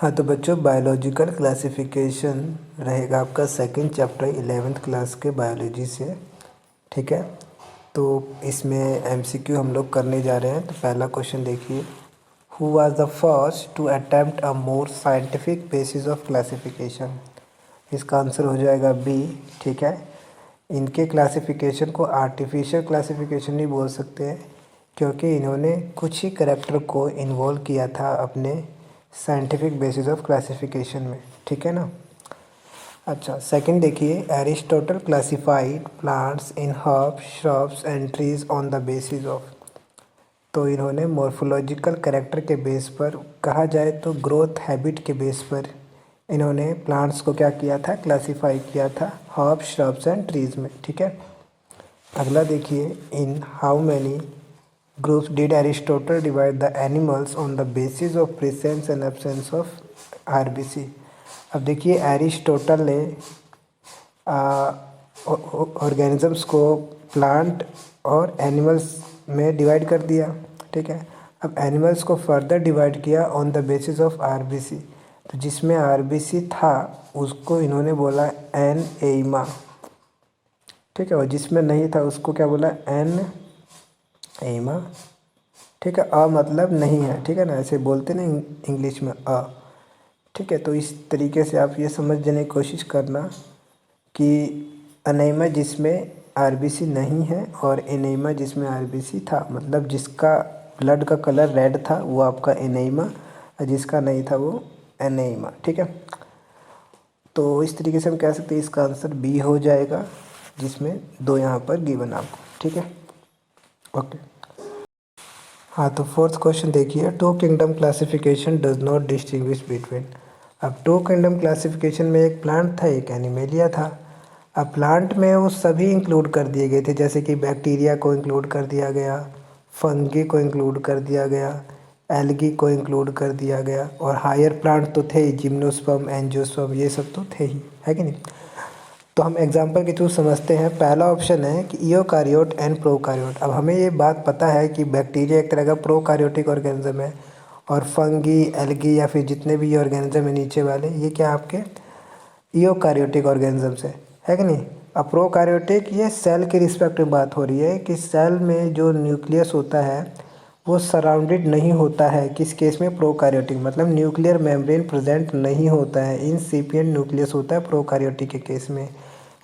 हाँ तो बच्चों बायोलॉजिकल क्लासिफिकेशन रहेगा आपका सेकंड चैप्टर 11th क्लास के बायोलॉजी से। ठीक है, तो इसमें एमसीक्यू हम लोग करने जा रहे हैं। तो पहला क्वेश्चन देखिए, who was the first to attempt a more scientific basis of classification. इसका आंसर हो जाएगा बी। ठीक है, इनके क्लासिफिकेशन को आर्टिफिशियल क्लासिफिकेशन नहीं बोल सकते हैं, क्योंकि इन्होंने कुछ ही करेक्टर को इन्वॉल्व किया था अपने साइंटिफिक बेसिस ऑफ क्लासिफिकेशन में। ठीक है ना। अच्छा, सेकंड देखिए, Aristotle classified plants in herb shrubs and trees on the basis of. तो इन्होंने मॉर्फोलॉजिकल कैरेक्टर के बेस पर, कहा जाए तो ग्रोथ हैबिट के बेस पर इन्होंने प्लांट्स को क्या किया था, क्लासिफाई किया था हर्ब श्रब्स एंड ट्रीज में। ठीक है, अगला देखिए, in how many groups did Aristotle divide the animals on the basis of presence and absence of RBC। अब देखिए एरिस्टोटल ने ऑर्गेनिजम्स को प्लांट और एनिमल्स में डिवाइड कर दिया। ठीक है, अब एनिमल्स को फर्दर डिवाइड किया on the basis of RBC। तो जिसमें RBC था उसको इन्होंने बोला एन एइमा। ठीक है, और जिसमें नहीं था उसको क्या बोला, एन एमा। ठीक है, अ मतलब नहीं है। ठीक है ना, ऐसे बोलते ना इंग्लिश में अ। ठीक है, तो इस तरीके से आप ये समझने की कोशिश करना कि अनेमा जिसमें आरबीसी नहीं है और एनेमा जिसमें आरबीसी था, मतलब जिसका ब्लड का कलर रेड था वो आपका एनेमा और जिसका नहीं था वो एनेमा। ठीक है, तो इस तरीके से हम कह सकते हैं इसका आंसर बी हो जाएगा, जिसमें दो यहाँ पर गिवन आपको। ठीक है, ओके। हाँ तो फोर्थ क्वेश्चन देखिए, two kingdom classification does not distinguish between. अब टू किंगडम क्लासिफिकेशन में एक प्लांट था, एक एनिमेलिया था। अब प्लांट में वो सभी इंक्लूड कर दिए गए थे, जैसे कि बैक्टीरिया को इंक्लूड कर दिया गया, फंगी को इंक्लूड कर दिया गया, एल्गी को इंक्लूड कर दिया गया, और हायर प्लांट तो थे ही, जिम्नोस्पर्म एंजियोस्पर्म ये सब तो थे ही, है कि नहीं। तो हम एग्जाम्पल के थ्रू समझते हैं। पहला ऑप्शन है कि ईओकारियोट एंड प्रोकारियोट। अब हमें ये बात पता है कि बैक्टीरिया एक तरह का प्रोकारियोटिक ऑर्गेनिज्म है, और फंगी एल्गी या फिर जितने भी ये ऑर्गेनिज्म है नीचे वाले, ये क्या आपके ईओकारियोटिक ऑर्गेनिजम्स है कि नहीं। अब प्रोकारियोटिक, ये सेल के रिस्पेक्ट में बात हो रही है कि सेल में जो न्यूक्लियस होता है वो सराउंडेड नहीं होता है। किस केस में, प्रोकारियोटिक, मतलब न्यूक्लियर मेम्ब्रेन प्रेजेंट नहीं होता है, इनसिपिएंट न्यूक्लियस होता है प्रोकारियोटिक के केस में।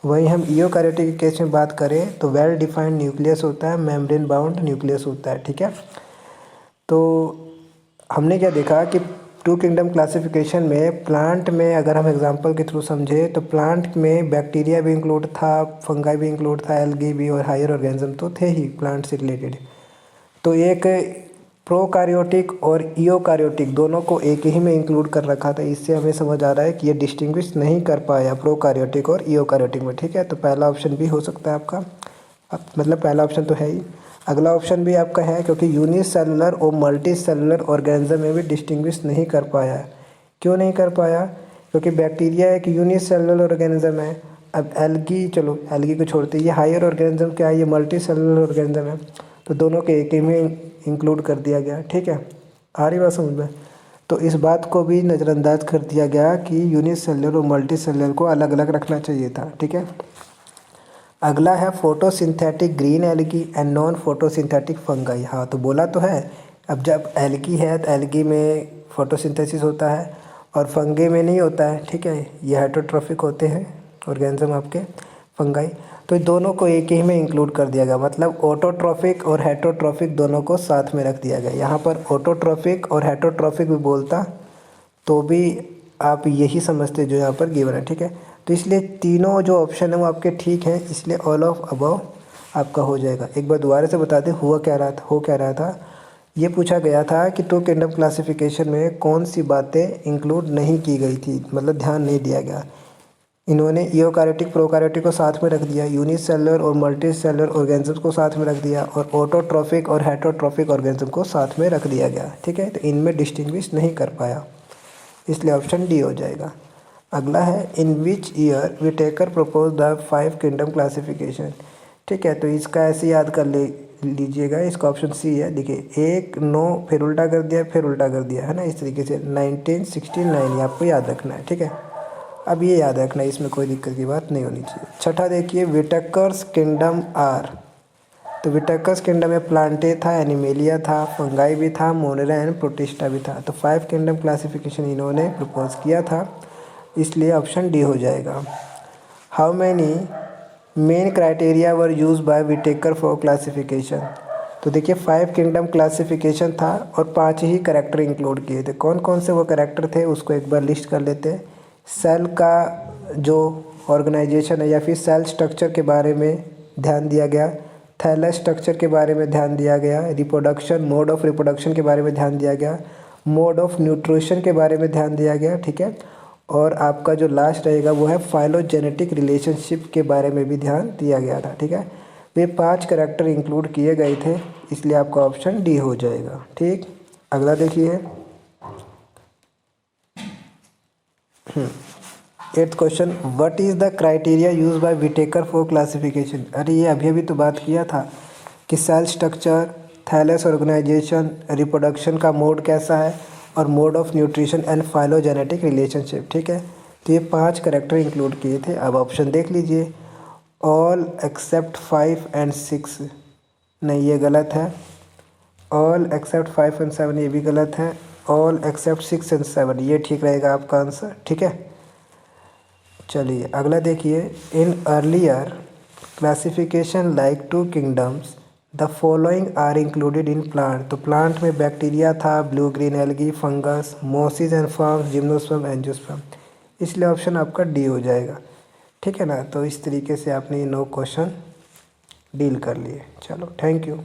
वहीं हम ईओकारियोटिक के केस में बात करें तो वेल डिफाइंड न्यूक्लियस होता है, मेम्ब्रेन बाउंड न्यूक्लियस होता है। ठीक है, तो हमने क्या देखा कि टू किंगडम क्लासिफिकेशन में प्लांट में अगर हम एग्जांपल के थ्रू समझे तो प्लांट में बैक्टीरिया भी इंक्लूड था, फंगाई भी इंक्लूड था, एल्गी भी, और हायर ऑर्गेनिज्म तो थे ही प्लांट से रिलेटेड। तो एक प्रोकारियोटिक और ईओकारियोटिक दोनों को एक ही में इंक्लूड कर रखा था। इससे हमें समझ आ रहा है कि ये डिस्टिंग्विश नहीं कर पाया प्रोकारियोटिक और ईओकारियोटिक में। ठीक है, तो पहला ऑप्शन भी हो सकता है आपका, मतलब पहला ऑप्शन तो है ही। अगला ऑप्शन भी आपका है, क्योंकि यूनिसेलुलर और मल्टी सेलुलर ऑर्गेनिज्म में भी डिस्टिंग्विश नहीं कर पाया। क्यों नहीं कर पाया, क्योंकि बैक्टीरिया एक यूनिसेलुलर ऑर्गेनिज्म है। अब एल्गी, चलो एल्गी को छोड़ते, ये हायर ऑर्गेनिज्म क्या है, ये मल्टी सेलुलर ऑर्गेनिज्म है, तो दोनों के एक ही में इंक्लूड कर दिया गया। ठीक है, आ रही बात समझ में। तो इस बात को भी नज़रअंदाज कर दिया गया कि यूनिसेलुलर और मल्टी सेलुलर को अलग अलग रखना चाहिए था। ठीक है, अगला है photosynthetic green algae and non photosynthetic fungi. हाँ तो बोला तो है, अब जब एल्गी है तो एल्गी में फोटोसिंथेसिस होता है और फंगे में नहीं होता है। ठीक है, ये हेटरोट्रॉफिक होते हैं ऑर्गेनिज्म आपके फंगाई। तो दोनों को एक ही में इंक्लूड कर दिया गया, मतलब ऑटोट्रॉफिक और हेटरोट्रॉफिक दोनों को साथ में रख दिया गया। यहाँ पर ऑटोट्रॉफिक और हेटरोट्रॉफिक भी बोलता तो भी आप यही समझते जो यहाँ पर गिवन है। ठीक है, तो इसलिए तीनों जो ऑप्शन है वो आपके ठीक हैं, इसलिए ऑल ऑफ अबव आपका हो जाएगा। एक बार दोबारा से बता दें, हो क्या रहा था, ये पूछा गया था कि टू किंगडम क्लासिफिकेशन में कौन सी बातें इंक्लूड नहीं की गई थी, मतलब ध्यान नहीं दिया गया। इन्होंने ईओकारियोटिक प्रोकारियोटिक को साथ में रख दिया, यूनिसेलुलर और मल्टी सेलुलर ऑर्गेनिज्म को साथ में रख दिया, और ऑटोट्रॉफिक और हेटरोट्रॉफिक ऑर्गेनिज्म को साथ में रख दिया गया। ठीक है, तो इनमें डिस्टिंग्विश नहीं कर पाया, इसलिए ऑप्शन डी हो जाएगा। अगला है, in which year Whittaker propose the 5 kingdom classification. ठीक है, तो इसका ऐसे याद कर ले, लीजिएगा, इसका ऑप्शन सी है। देखिए 1 9 फिर उल्टा कर दिया, फिर उल्टा कर दिया, है ना, इस तरीके से 1969 ये आपको याद रखना है, ठीक है। अब ये याद रखना है, इसमें कोई दिक्कत की बात नहीं होनी चाहिए। छठा देखिए, विटेकर्स किंगडम आर। तो विटेकर्स किंगडम में प्लांटे था, एनिमेलिया था, फंगाई भी था, मोनेरा एंड प्रोटिस्टा भी था। तो 5 किंगडम क्लासिफिकेशन इन्होंने प्रपोज किया था, इसलिए ऑप्शन डी हो जाएगा। How many main criteria were use by Whittaker for classification. तो देखिए 5 किंगडम क्लासिफिकेशन था और 5 ही करेक्टर इंक्लूड किए थे। कौन कौन से वो करेक्टर थे उसको एक बार लिस्ट कर लेते हैं। सेल का जो ऑर्गेनाइजेशन है या फिर सेल स्ट्रक्चर के बारे में ध्यान दिया गया, थैलस स्ट्रक्चर के बारे में ध्यान दिया गया, रिप्रोडक्शन मोड ऑफ रिप्रोडक्शन के बारे में ध्यान दिया गया, मोड ऑफ न्यूट्रिशन के बारे में ध्यान दिया गया, ठीक है। और आपका जो लास्ट रहेगा वो है फाइलोजेनेटिक रिलेशनशिप के बारे में भी ध्यान दिया गया था, ठीक है। वे 5 करैक्टर इंक्लूड किए गए थे, इसलिए आपका ऑप्शन डी हो जाएगा, ठीक। अगला देखिए 8th question, what is the criteria use by Whittaker for classification. अरे ये अभी अभी तो बात किया था कि cell structure, thallus organisation, reproduction का मोड कैसा है और mode of nutrition and phylogenetic relationship, ठीक है। तो ये 5 करैक्टर इंक्लूड किए थे। अब ऑप्शन देख लीजिए, ऑल एक्सेप्ट 5 एंड 6, नहीं ये गलत है। ऑल एक्सेप्ट 5 एंड 7 ये भी गलत है। ऑल एक्सेप्ट 6 एंड 7 ये ठीक रहेगा आपका आंसर, ठीक है। चलिए अगला देखिए, in earlier classification like 2 kingdoms the following are included in plant. तो प्लांट में बैक्टीरिया था, blue green algae, fungus, mosses and ferns, gymnosperm, angiosperm, इसलिए ऑप्शन आपका डी हो जाएगा, ठीक है ना। तो इस तरीके से आपने ये 9 क्वेश्चन डील कर लिए। चलो थैंक यू।